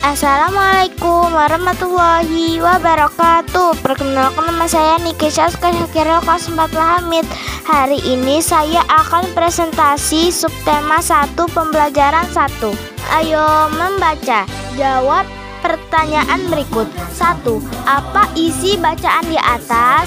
Assalamualaikum warahmatullahi wabarakatuh. Perkenalkan, nama saya Nikisha Skahakira kelas 4 Hamid. Hari ini saya akan presentasi subtema 1 pembelajaran 1. Ayo membaca. Jawab pertanyaan berikut. 1. Apa isi bacaan di atas?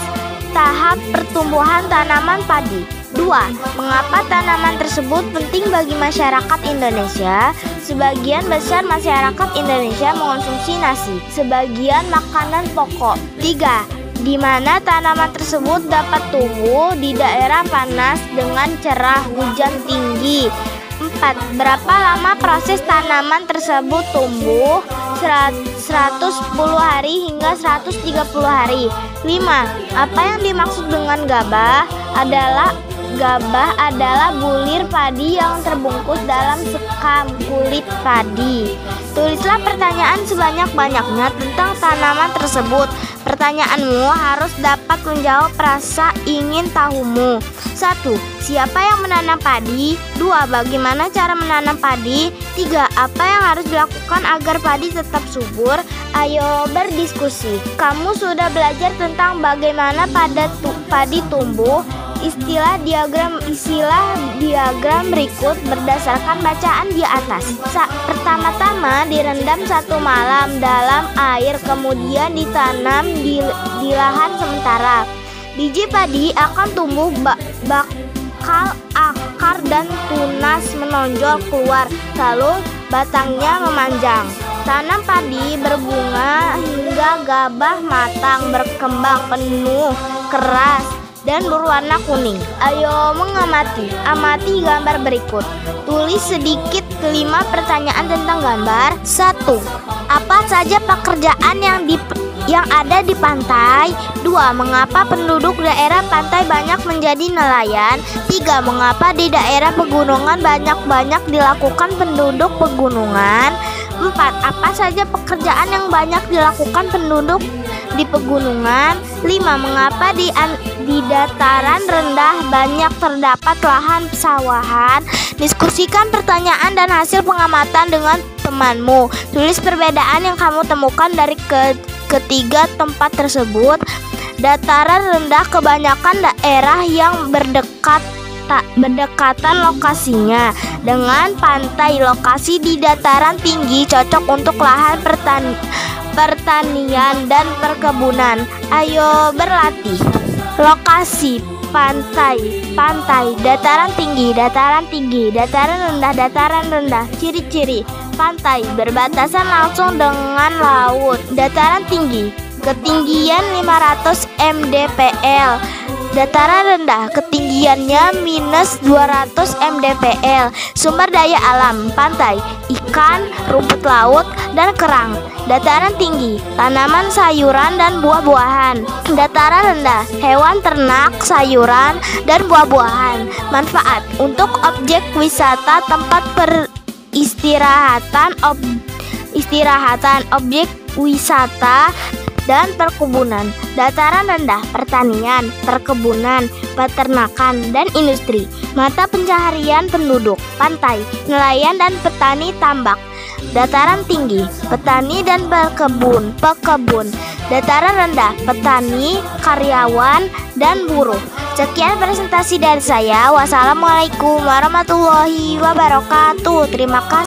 Tahap pertumbuhan tanaman padi. 2. Mengapa tanaman tersebut penting bagi masyarakat Indonesia? Sebagian besar masyarakat Indonesia mengonsumsi nasi, sebagian makanan pokok. 3. Di mana tanaman tersebut dapat tumbuh di daerah panas dengan cerah hujan tinggi. 4. Berapa lama proses tanaman tersebut tumbuh? 110 hari hingga 130 hari. 5. Apa yang dimaksud dengan gabah? Gabah adalah bulir padi yang terbungkus dalam sekam kulit padi. Tulislah pertanyaan sebanyak-banyaknya tentang tanaman tersebut. Pertanyaanmu harus dapat menjawab rasa ingin tahumu. 1. Siapa yang menanam padi? 2. Bagaimana cara menanam padi? 3. Apa yang harus dilakukan agar padi tetap subur? Ayo berdiskusi. Kamu sudah belajar tentang bagaimana padi tumbuh. Isilah diagram berikut berdasarkan bacaan di atas. Pertama-tama direndam 1 malam dalam air, kemudian ditanam di lahan sementara. Biji padi akan tumbuh bakal akar dan tunas menonjol keluar, lalu batangnya memanjang. Tanam padi berbunga hingga gabah matang, berkembang penuh, keras, dan berwarna kuning. Ayo mengamati. Amati gambar berikut. Tulis sedikit 5 pertanyaan tentang gambar. 1. Apa saja pekerjaan yang ada di pantai? 2. Mengapa penduduk daerah pantai banyak menjadi nelayan? 3. Mengapa di daerah pegunungan banyak dilakukan penduduk pegunungan? 4. Apa saja pekerjaan yang banyak dilakukan penduduk di pegunungan? 5. Mengapa di dataran rendah banyak terdapat lahan pesawahan? Diskusikan pertanyaan dan hasil pengamatan dengan temanmu. Tulis perbedaan yang kamu temukan dari ketiga tempat tersebut. Dataran rendah kebanyakan daerah yang berdekatan lokasinya dengan pantai. Lokasi di dataran tinggi cocok untuk lahan pertanian dan perkebunan. Ayo berlatih. Lokasi: pantai, dataran tinggi, dataran rendah. Ciri-ciri: pantai berbatasan langsung dengan laut. Dataran tinggi, ketinggian 500 mdpl. Dataran rendah, ketinggiannya -200 mdpl. Sumber daya alam: pantai, ikan, rumput laut, dan kerang. Dataran tinggi, tanaman sayuran dan buah-buahan. Dataran rendah, hewan ternak, sayuran, dan buah-buahan. Manfaat: untuk objek wisata, tempat peristirahatan, objek wisata, dan perkebunan. Dataran rendah, pertanian, perkebunan, peternakan, dan industri. Mata pencaharian penduduk: pantai, nelayan, dan petani tambak. Dataran tinggi, petani dan pekebun. Dataran rendah, petani, karyawan, dan buruh. Sekian presentasi dari saya. Wassalamualaikum warahmatullahi wabarakatuh. Terima kasih.